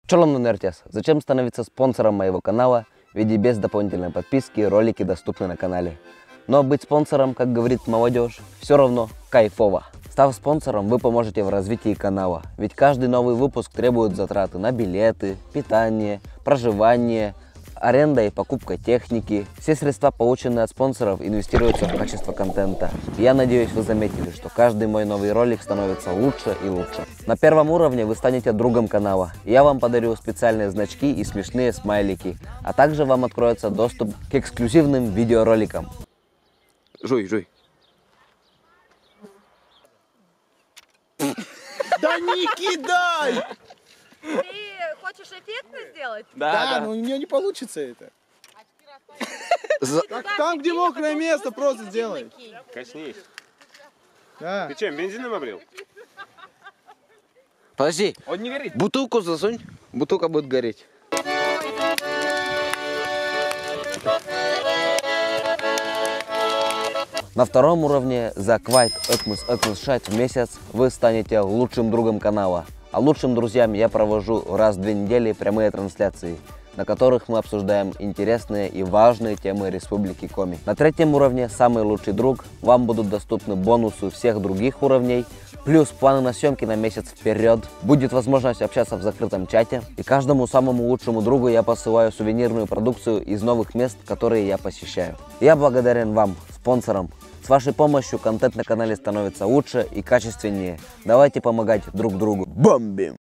Чолом Нунертес. Зачем становиться спонсором моего канала? Ведь и без дополнительной подписки ролики доступны на канале. Но быть спонсором, как говорит молодежь, все равно кайфово. Став спонсором, вы поможете в развитии канала. Ведь каждый новый выпуск требует затраты на билеты, питание, проживание, аренда и покупка техники. Все средства, полученные от спонсоров, инвестируются в качество контента. Я надеюсь, вы заметили, что каждый мой новый ролик становится лучше и лучше. На первом уровне вы станете другом канала. Я вам подарю специальные значки и смешные смайлики. А также вам откроется доступ к эксклюзивным видеороликам. Жуй, жуй. Да не кидай! Ты хочешь эффектно сделать? Да, но у нее не получится это. Как там, где мокрое место, просто сделай. Коснись. Да. Ты чем, бензином обрел? Подожди, Он не горит. бутылку засунь, бутылка будет гореть. На втором уровне за квайт шать в месяц вы станете лучшим другом канала. А лучшим друзьям я провожу раз в 2 недели прямые трансляции, на которых мы обсуждаем интересные и важные темы Республики Коми. На третьем уровне самый лучший друг. Вам будут доступны бонусы всех других уровней, плюс планы на съемки на месяц вперед. Будет возможность общаться в закрытом чате. И каждому самому лучшему другу я посылаю сувенирную продукцию из новых мест, которые я посещаю. Я благодарен вам, спонсорам. С вашей помощью контент на канале становится лучше и качественнее. Давайте помогать друг другу. Бомбим!